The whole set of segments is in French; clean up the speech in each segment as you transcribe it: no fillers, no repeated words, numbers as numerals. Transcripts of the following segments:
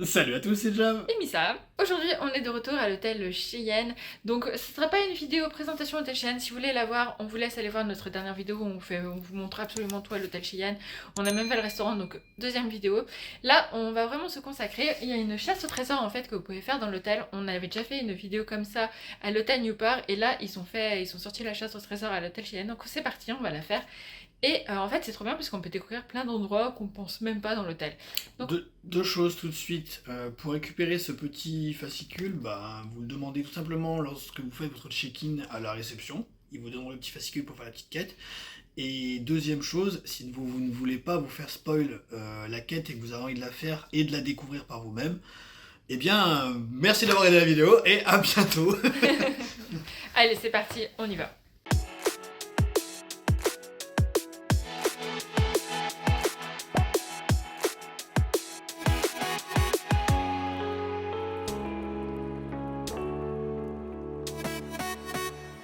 Salut à tous, c'est Jam. Et Missa, aujourd'hui on est de retour à l'hôtel Cheyenne. Donc ce sera pas une vidéo présentation hôtel Cheyenne, si vous voulez la voir, on vous laisse aller voir notre dernière vidéo où on vous montre absolument tout à l'hôtel Cheyenne. On a même fait le restaurant, donc deuxième vidéo. Là on va vraiment se consacrer, il y a une chasse au trésor en fait que vous pouvez faire dans l'hôtel. On avait déjà fait une vidéo comme ça à l'hôtel Newport et là ils ont sorti la chasse au trésor à l'hôtel Cheyenne. Donc c'est parti, on va la faire. Et en fait c'est trop bien parce qu'on peut découvrir plein d'endroits qu'on pense même pas dans l'hôtel. Donc Deux choses tout de suite. Pour récupérer ce petit fascicule, vous le demandez tout simplement lorsque vous faites votre check-in à la réception. Ils vous donneront le petit fascicule pour faire la petite quête. Et deuxième chose, si vous ne voulez pas vous faire spoil la quête et que vous avez envie de la faire et de la découvrir par vous-même, eh bien, merci d'avoir aidé la vidéo et à bientôt. allez c'est parti, on y va.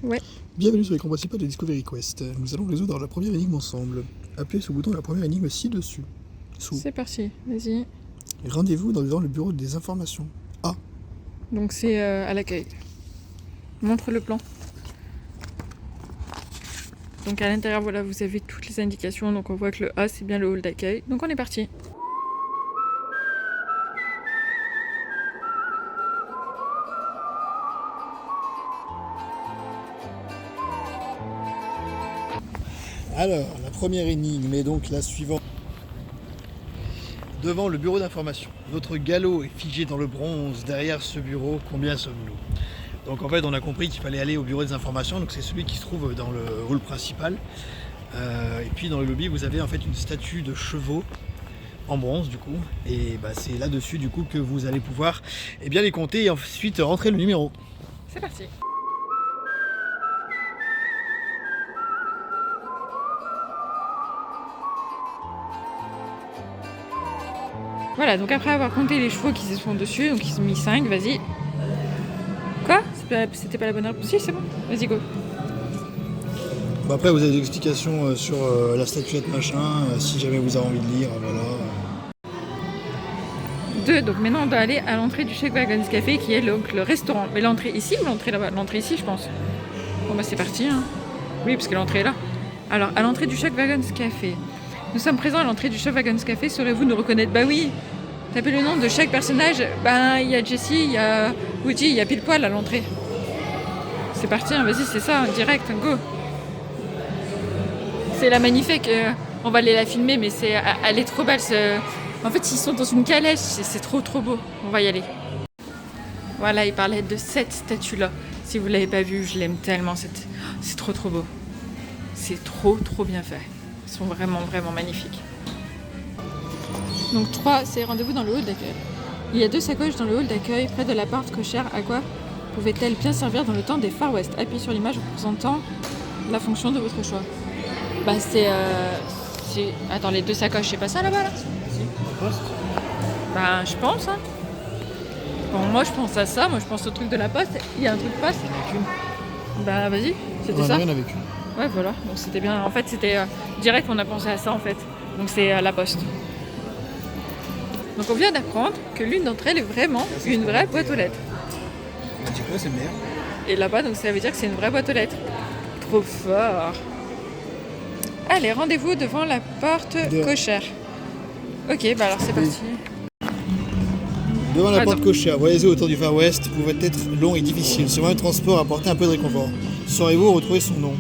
Ouais. Bienvenue sur l'écran principal de Discovery Quest. Nous allons résoudre la première énigme ensemble. Appuyez sur le bouton de la première énigme ci-dessus. C'est parti, vas-y. Rendez-vous devant le bureau des informations. A. Donc c'est à l'accueil. Montre le plan. Donc à l'intérieur, voilà, vous avez toutes les indications. Donc on voit que le A, c'est bien le hall d'accueil. Donc on est parti. Alors, la première énigme est donc la suivante. Devant le bureau d'information. Votre galop est figé dans le bronze. Derrière ce bureau, combien sommes-nous? Donc en fait, on a compris qu'il fallait aller au bureau des informations. Donc c'est celui qui se trouve dans le hall principal. Et puis dans le lobby, vous avez en fait une statue de chevaux en bronze du coup. Et c'est là-dessus du coup que vous allez pouvoir les compter et ensuite rentrer le numéro. C'est parti. Voilà, donc après avoir compté les chevaux qui se sont dessus, donc ils ont mis 5, vas-y. Quoi? C'était pas la bonne réponse? Si, c'est bon. Vas-y, go. Après, vous avez des explications sur la statuette machin, si jamais vous avez envie de lire, voilà. 2, donc maintenant on doit aller à l'entrée du Czech Wagons Café qui est donc le restaurant. Mais l'entrée ici ou l'entrée là-bas? L'entrée ici, je pense. Bon, bah c'est parti. Hein. Oui, parce que l'entrée est là. Alors, à l'entrée du Czech Wagons Café. Nous sommes présents à l'entrée du Czech Wagons Café. Saurez-vous nous reconnaître? Bah oui. Tapez le nom de chaque personnage. Ben, il y a Jessie, il y a Woody, il y a pile poil à l'entrée. C'est parti, hein, vas-y, c'est ça, direct, go. C'est la magnifique. On va aller la filmer, mais elle est trop belle. En fait, ils sont dans une calèche, c'est trop beau. On va y aller. Voilà, il parlait de cette statue-là. Si vous l'avez pas vue, je l'aime tellement. C'est trop beau. C'est trop bien fait. Ils sont vraiment magnifiques. Donc 3, c'est rendez-vous dans le hall d'accueil. Il y a 2 sacoches dans le hall d'accueil, près de la porte cochère. À quoi pouvait-elle bien servir dans le temps des Far West? Appuyez sur l'image représentant la fonction de votre choix. Bah c'est... Attends, les 2 sacoches, c'est pas ça là-bas là? Bah je pense hein. Bon, moi je pense à ça, moi je pense au truc de la poste. Il y a un truc poste. Bah vas-y, c'était ça. Rien avec une. Ouais voilà, donc c'était bien. En fait c'était direct on a pensé à ça en fait. Donc c'est la poste. Donc on vient d'apprendre que l'une d'entre elles est vraiment une vraie boîte aux lettres. Tu sais quoi, c'est merde. Et là-bas donc ça veut dire que c'est une vraie boîte aux lettres. Trop fort. Allez, rendez-vous devant la porte cochère. Ok, bah alors c'est parti. Devant la porte cochère, voyager autour du Far West pouvait être long et difficile. Ce moyen de transport apportait un peu de réconfort. Saurez-vous retrouver son nom?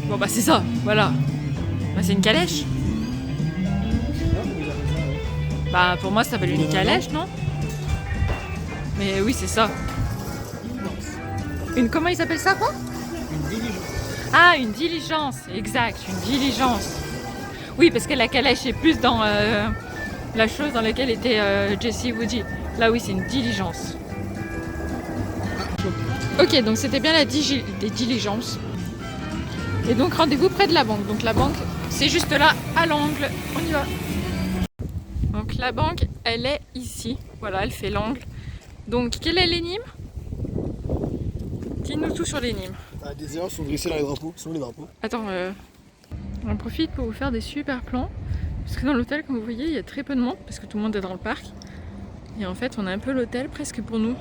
Bon bah c'est ça, voilà. Bah c'est une calèche. Bah pour moi ça s'appelle une calèche, non? Mais oui c'est ça. Comment il s'appelle ça quoi? Une diligence. Ah une diligence, exact, une diligence. Oui parce que la calèche est plus dans la chose dans laquelle était Jessie Woody. Là oui c'est une diligence. Ok donc c'était bien des diligences. Et donc rendez-vous près de la banque. Donc la banque c'est juste là à l'angle. On y va. Donc la banque elle est ici. Voilà elle fait l'angle. Donc quelle est l'énigme? Dis-nous tout sur l'énigme. Des erreurs sont glissées dans les drapeaux. Sont les drapeaux. Attends, on profite pour vous faire des super plans. Parce que dans l'hôtel, comme vous voyez, il y a très peu de monde parce que tout le monde est dans le parc. Et en fait, on a un peu l'hôtel presque pour nous.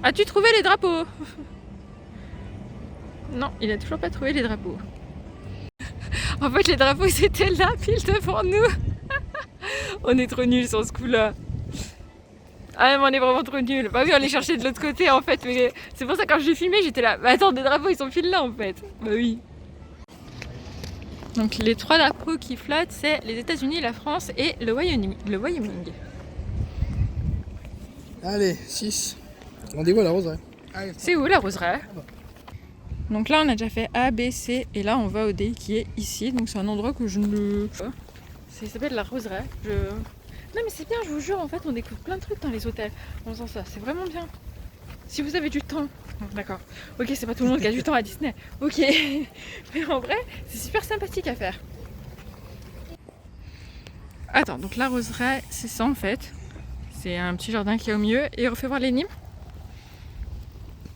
As-tu trouvé les drapeaux? Non, il a toujours pas trouvé les drapeaux. En fait, les drapeaux, ils étaient là, pile devant nous. On est trop nuls sur ce coup-là. Ah, mais on est vraiment trop nuls. Bah oui, on les cherchait de l'autre côté, en fait. Mais c'est pour ça, quand j'ai filmé, j'étais là. Bah attends, des drapeaux, ils sont pile là, en fait. Bah oui. Donc, les 3 drapeaux qui flottent, c'est les États-Unis, la France et le Wyoming. Allez, 6. Rendez-vous à la roseraie. C'est où la roseraie? Donc là on a déjà fait A, B, C et là on va au D qui est ici. Donc c'est un endroit que je ne... Ça s'appelle la roseraie. Non mais c'est bien, je vous jure, en fait on découvre plein de trucs dans les hôtels en faisant ça, c'est vraiment bien. Si vous avez du temps. D'accord. Ok, c'est pas tout le monde qui a du temps à Disney. Ok. Mais en vrai, c'est super sympathique à faire. Attends, donc la roseraie, c'est ça en fait. C'est un petit jardin qui est au milieu. Et refais voir les Nîmes.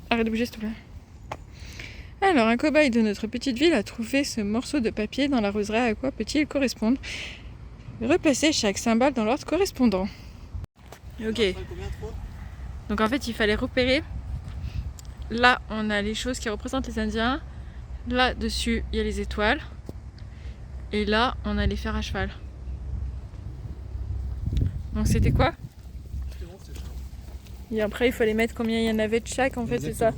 Arrête de bouger s'il te plaît. Alors, un cobaye de notre petite ville a trouvé ce morceau de papier dans la roseraie. À quoi peut-il correspondre? Replacer chaque symbole dans l'ordre correspondant. Ok. Donc en fait, il fallait repérer. Là, on a les choses qui représentent les Indiens. Là, dessus, il y a les étoiles. Et là, on a les fers à cheval. Donc c'était quoi? Et après, il fallait mettre combien il y en avait de chaque, en fait, c'est ça?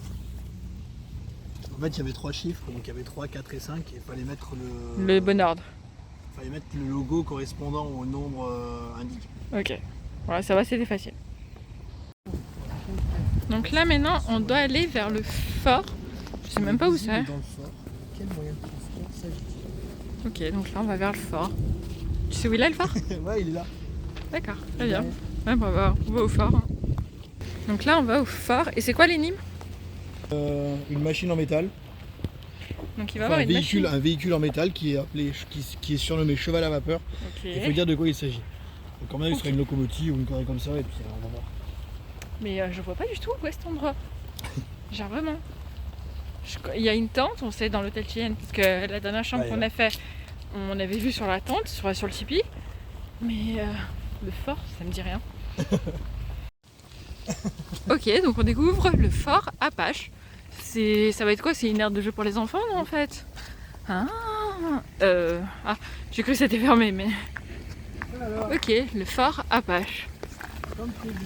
En fait, il y avait 3 chiffres, donc il y avait 3, 4 et 5, et il fallait mettre le bon ordre. Il fallait mettre le logo correspondant au nombre indiqué. Ok, voilà, ça va, c'était facile. Donc là, maintenant, on doit aller vers le fort. Je sais même pas où c'est. Dans le fort. Quel moyen de transport s'agit-il? Ok, donc là, on va vers le fort. Tu sais où il est, le fort? Ouais, il est là. D'accord, très bien. Ouais, on va au fort. Donc là, on va au fort. Et c'est quoi les Nîmes? Une machine en métal. Donc il va avoir une machine. Un véhicule en métal qui est appelé, qui est surnommé cheval à vapeur. Ok. Il faut dire de quoi il s'agit. Donc quand même, il sera une locomotive ou une connerie comme ça, et puis on va voir. Mais je vois pas du tout où est cet endroit. Genre vraiment. Il y a une tente, on sait, dans l'hôtel Cheyenne, parce que la dernière chambre qu'on a fait, on avait vu sur la tente, sur le tipi. Mais le fort, ça me dit rien. Ok, donc on découvre le fort Apache. Ça va être quoi? C'est une aire de jeu pour les enfants, non, en fait? J'ai cru que c'était fermé, mais... Ok, le fort Apache. Comme prévu.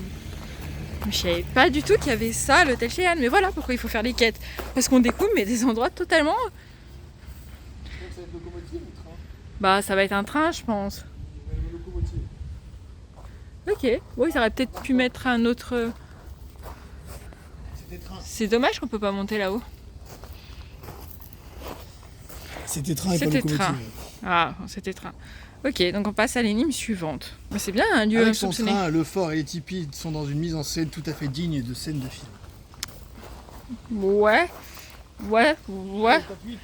Je savais pas du tout qu'il y avait ça à l'hôtel Cheyenne, mais voilà pourquoi il faut faire les quêtes. Parce qu'on découvre mais des endroits totalement... Ça va être locomotive ou train? Bah ça va être un train, je pense. Locomotive. Ok, oui, ça aurait peut-être pu mettre un autre... C'était train. C'est dommage qu'on peut pas monter là-haut. C'était train et pas C'était locomotive. train. Ah, c'était train. Ok, donc on passe à l'énigme suivante. Mais c'est bien un lieu Avec son insoupçonné. train, le fort et les tipis sont dans une mise en scène tout à fait digne de scène de film. Ouais.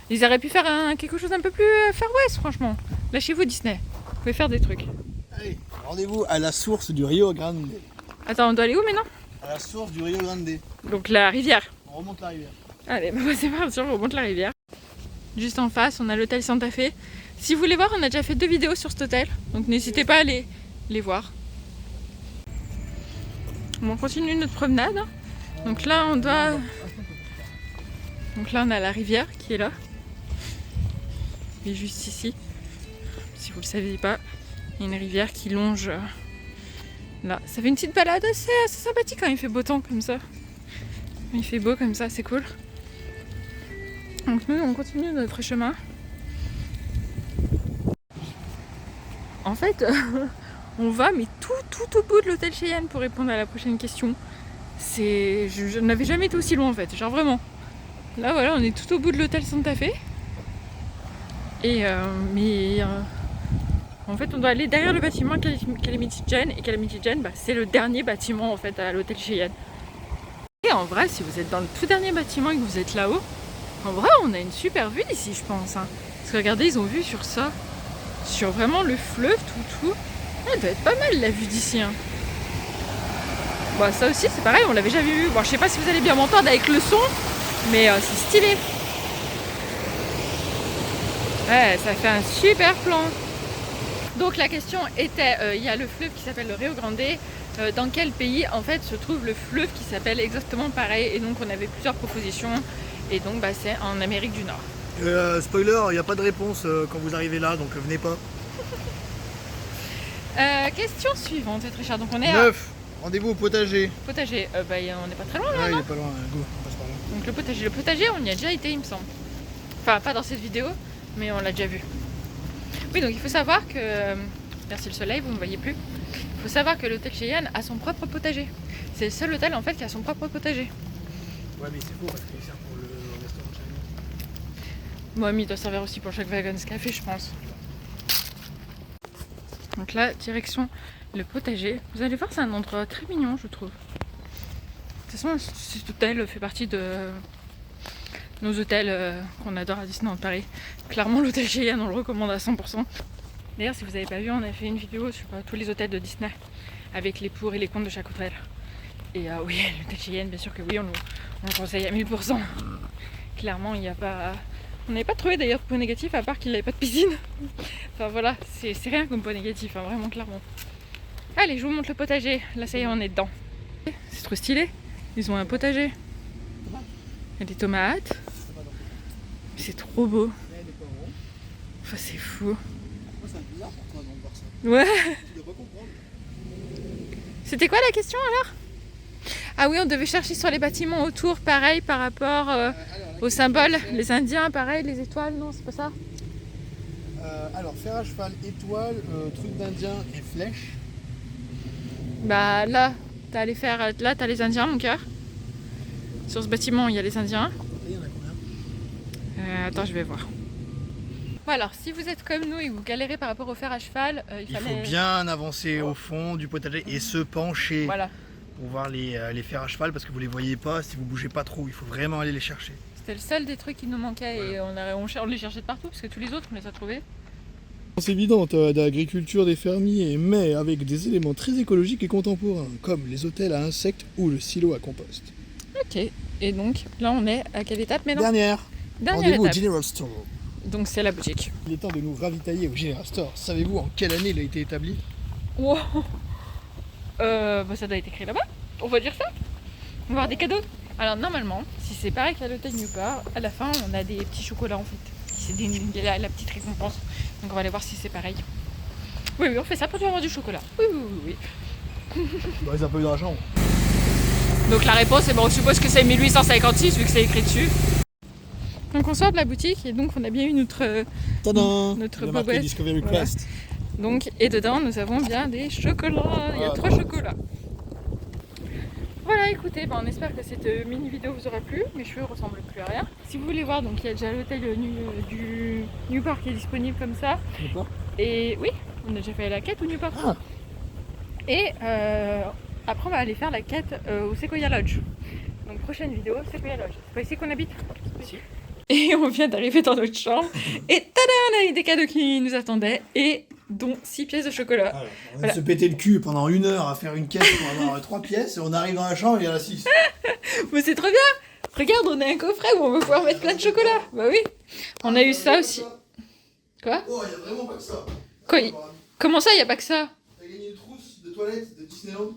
Ils auraient pu faire quelque chose un peu plus Far West, franchement. Lâchez-vous, Disney. Vous pouvez faire des trucs. Allez, rendez-vous à la source du Rio Grande. Attends, on doit aller où maintenant? À la source du Rio Grande. Donc la rivière. On remonte la rivière. Allez, bah c'est parti, on remonte la rivière. Juste en face, on a l'hôtel Santa Fe. Si vous voulez voir, on a déjà fait 2 vidéos sur cet hôtel. Donc n'hésitez pas à les voir. On continue notre promenade. Donc là, on doit... Donc là, on a la rivière qui est là. Et juste ici, si vous le saviez pas, il y a une rivière qui longe là. Ça fait une petite balade assez sympathique quand il fait beau temps comme ça. Il fait beau comme ça, c'est cool. Donc nous, on continue notre chemin. En fait, on va mais tout au bout de l'hôtel Cheyenne pour répondre à la prochaine question. Je n'avais jamais été aussi loin en fait, genre vraiment. Là voilà, on est tout au bout de l'hôtel Santa Fe. Et en fait, on doit aller derrière le bâtiment Calamity Jane. Et Calamity Jane, c'est le dernier bâtiment en fait à l'hôtel Cheyenne. Et en vrai, si vous êtes dans le tout dernier bâtiment et que vous êtes là-haut, en vrai, on a une super vue d'ici, je pense. Parce que regardez, ils ont vu sur ça, sur vraiment le fleuve, tout. Elle doit être pas mal la vue d'ici. Bon, ça aussi, c'est pareil, on l'avait jamais vu. Bon, je sais pas si vous allez bien m'entendre avec le son, mais c'est stylé. Ouais, ça fait un super plan. Donc la question était, il y a le fleuve qui s'appelle le Rio Grande. dans quel pays en fait se trouve le fleuve qui s'appelle exactement pareil. Et donc on avait plusieurs propositions. Et donc bah, c'est en Amérique du Nord. Spoiler, il n'y a pas de réponse quand vous arrivez là, donc venez pas. Question suivante, Richard. Donc on est 9. Rendez-vous au potager. à potager. Bah, on n'est pas très loin là, Ouais, il non est pas loin, go, on passe par là. Donc le potager, on y a déjà été, il me semble. Enfin, pas dans cette vidéo, mais on l'a déjà vu. Oui, donc il faut savoir que... Merci le soleil, vous ne me voyez plus. Il faut savoir que l'hôtel Cheyenne a son propre potager. C'est le seul hôtel en fait qui a son propre potager. Ouais, mais c'est faux parce qu'il sert pour le restaurant Chinese. Moi, il doit servir aussi pour chaque Wagon's Café, je pense. Donc là, direction le potager. Vous allez voir, c'est un endroit très mignon, je trouve. De toute façon, cet hôtel fait partie de nos hôtels qu'on adore à Disneyland Paris. Clairement, l'hôtel Cheyenne, on le recommande à 100%. D'ailleurs, si vous n'avez pas vu, on a fait une vidéo sur tous les hôtels de Disney avec les pour et les contre de chaque hôtel. Et oui, l'hôtel Cheyenne, bien sûr que oui, on le conseille à 1000%. Clairement, il n'y a pas... On n'avait pas trouvé d'ailleurs de point négatif à part qu'il n'avait pas de piscine. Enfin voilà, c'est rien comme point négatif, hein, vraiment clairement. Allez, je vous montre le potager. Là, ça y est, on est dedans. C'est trop stylé. Ils ont un potager. Il y a des tomates. C'est trop beau. Enfin, c'est fou. C'est bizarre pour toi de voir ça. Ouais. Tu dois pas comprendre. C'était quoi la question alors? Ah oui, on devait chercher sur les bâtiments autour, pareil, par rapport aux symboles. Les Indiens, pareil, les étoiles, non, c'est pas ça? Alors, fer à cheval, étoile, truc d'Indien et flèche. Bah là, t'as les Indiens, mon cœur. Sur ce bâtiment, il y a les Indiens. Il y en a combien? Attends, je vais voir. Bon, alors, si vous êtes comme nous et que vous galérez par rapport au fer à cheval, Il faut bien avancer au fond du potager et se pencher Voilà, pour voir les fers à cheval parce que vous les voyez pas si vous bougez pas trop. Il faut vraiment aller les chercher. c'était le seul des trucs qui nous manquait et on les cherchait de partout parce que tous les autres, on les a trouvés. C'est évident, d'agriculture des fermiers, mais avec des éléments très écologiques et contemporains, comme les hôtels à insectes ou le silo à compost. Ok, et donc là, on est à quelle étape? Mais non, Dernière. dernière Rendez-vous au étape. General Store. Donc c'est la boutique. Il est temps de nous ravitailler au General Store. Savez-vous en quelle année il a été établi? Wow. Bah, ça doit être écrit là-bas. On va dire ça. On va avoir des cadeaux. Alors normalement, si c'est pareil qu'à l'hôtel Newport, à la fin on a des petits chocolats en fait. C'est la petite récompense. Donc on va aller voir si c'est pareil. Oui, on fait ça pour avoir du chocolat. Oui. Bah, ils ont pas eu d'argent. Donc la réponse est bon, on suppose que c'est 1856 vu que c'est écrit dessus. Donc on sort de la boutique et donc on a bien eu notre Tadam! Notre Il a marqué bobette. Discovery Voilà. Quest. Donc, et dedans, nous avons bien des chocolats. Il y a 3 chocolats. Voilà, écoutez, on espère que cette mini vidéo vous aura plu. Mes cheveux ressemblent plus à rien. Si vous voulez voir, donc il y a déjà l'hôtel du Newport qui est disponible comme ça. Newport? Et oui, on a déjà fait la quête au Newport. Ah. Et après, on va aller faire la quête au Sequoia Lodge. Donc, prochaine vidéo, Sequoia Lodge. C'est pas ici qu'on habite? Si. Et on vient d'arriver dans notre chambre. Et tada, on a eu des cadeaux qui nous attendaient. Et dont 6 pièces de chocolat. Alors, on va Voilà. se péter le cul pendant 1 heure à faire une caisse pour avoir 3 pièces et on arrive dans la chambre et il y en a 6. Mais c'est trop bien! Regarde, on a un coffret où on va pouvoir mettre plein de chocolat. Bah oui. On a eu ça aussi. Quoi? Oh, il y a vraiment pas que ça. Quoi, Comment ça, y a pas que ça? T'as gagné une trousse de toilette de Disneyland?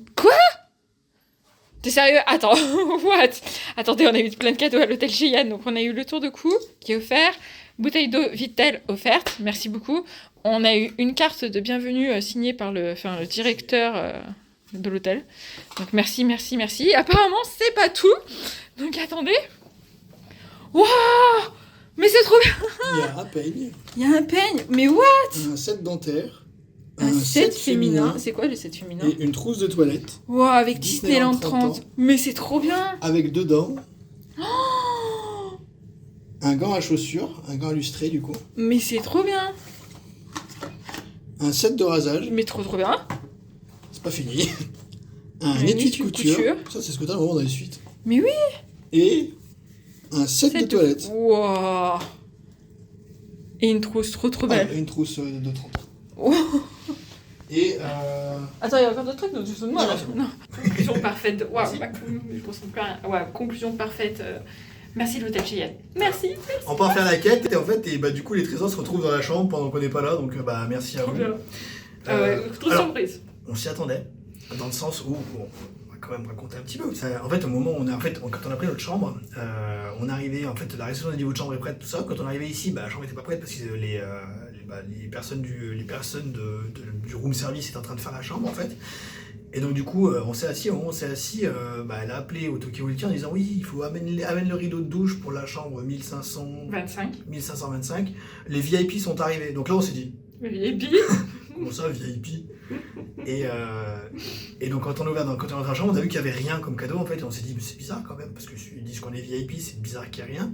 T'es sérieux? Attends, what? Attendez, on a eu plein de cadeaux à l'hôtel Cheyenne. Donc on a eu le tour de cou qui est offert, bouteille d'eau Vittel offerte, merci beaucoup. On a eu une carte de bienvenue signée par le directeur de l'hôtel. Donc merci. Apparemment, c'est pas tout. Donc attendez. Waouh! Mais c'est trop bien! Il y a un peigne, Il y a un peigne, mais what? un set dentaire, Un set féminin. C'est quoi le set féminin? et une trousse de toilette Wow, avec Disneyland Disneyland 30. 30. Mais c'est trop bien! avec dedans un gant à chaussures, un gant à lustrer du coup, Mais c'est trop bien! un set de rasage, Mais trop bien! c'est pas fini, un Un étui de étui de couture, couture. ça c'est ce que t'as vraiment dans les suites, Mais oui! et un set de toilette. Wow! Et une trousse trop belle. Ah, une trousse de 30 ans. Oh. Et Attends, il y a encore d'autres trucs, non, juste moi là. Non, c'est bon. Non. Conclusion parfaite. Waouh, Merci. je pense plus à rien. Ouais, conclusion parfaite. Merci l'hôtel Cheyenne. Merci. on part faire la quête et en fait du coup les trésors se retrouvent dans la chambre pendant qu'on n'est pas là donc merci à Trop vous. bien. Euh, Trop alors, surprise. on s'y attendait. Dans le sens où, bon, on va quand même raconter un petit peu. En fait, au moment où quand on a pris notre chambre, on arrivait, en fait, la réception a dit votre chambre est prête, tout ça. Quand on arrivait ici, la chambre n'était pas prête parce que les personnes du room service étaient en train de faire la chambre, en fait. Et donc du coup, on s'est assis, elle a appelé au talkie-walkie en disant oui, il faut amène le rideau de douche pour la chambre 1525. Les VIP sont arrivés. Donc là, on s'est dit, VIP. comment ça, VIP? Et donc quand on est rentré dans la chambre, on a vu qu'il n'y avait rien comme cadeau en fait, et on s'est dit mais c'est bizarre quand même, parce que ils disent qu'on est VIP, c'est bizarre qu'il n'y ait rien.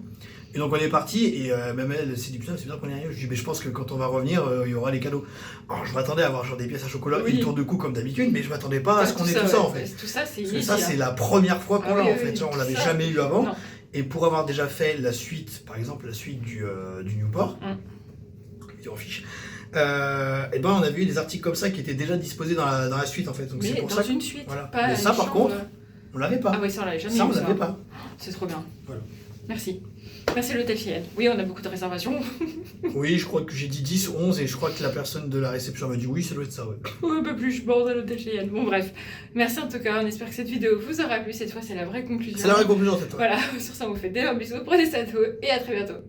Et donc on est parti, et même elle s'est dit putain c'est bizarre qu'on ait rien. Je dis mais je pense que quand on va revenir, il y aura les cadeaux. Alors je m'attendais à avoir genre des pièces à chocolat, une tour de cou comme d'habitude, mais je m'attendais pas à ce qu'on ait tout ça en fait. Tout ça c'est Parce que ça c'est la première fois qu'on l'a en fait, genre on l'avait jamais eu avant. Non. Et pour avoir déjà fait la suite, par exemple la suite du Newport, on fiche. On a vu des articles comme ça qui étaient déjà disposés dans la suite en fait. Donc mais c'est pour dans ça une suite, voilà. pas Mais ça par contre, on l'avait pas. Ah oui, ça on l'avait jamais Ça eu, on l'avait pas. C'est trop bien. Voilà. Merci. Merci l'hôtel Cheyenne. Oui, on a beaucoup de réservations. Oui, je crois que j'ai dit 10 ou 11 et je crois que la personne de la réception m'a dit oui, ça doit être ça, ouais. Un peu plus, je borde à l'hôtel Cheyenne. Bon bref, merci en tout cas, on espère que cette vidéo vous aura plu. Cette fois, c'est la vraie conclusion. C'est la vraie conclusion cette fois. Voilà, sur ça, on vous fait d'énormes bisous, prenez soin de vous et à très bientôt.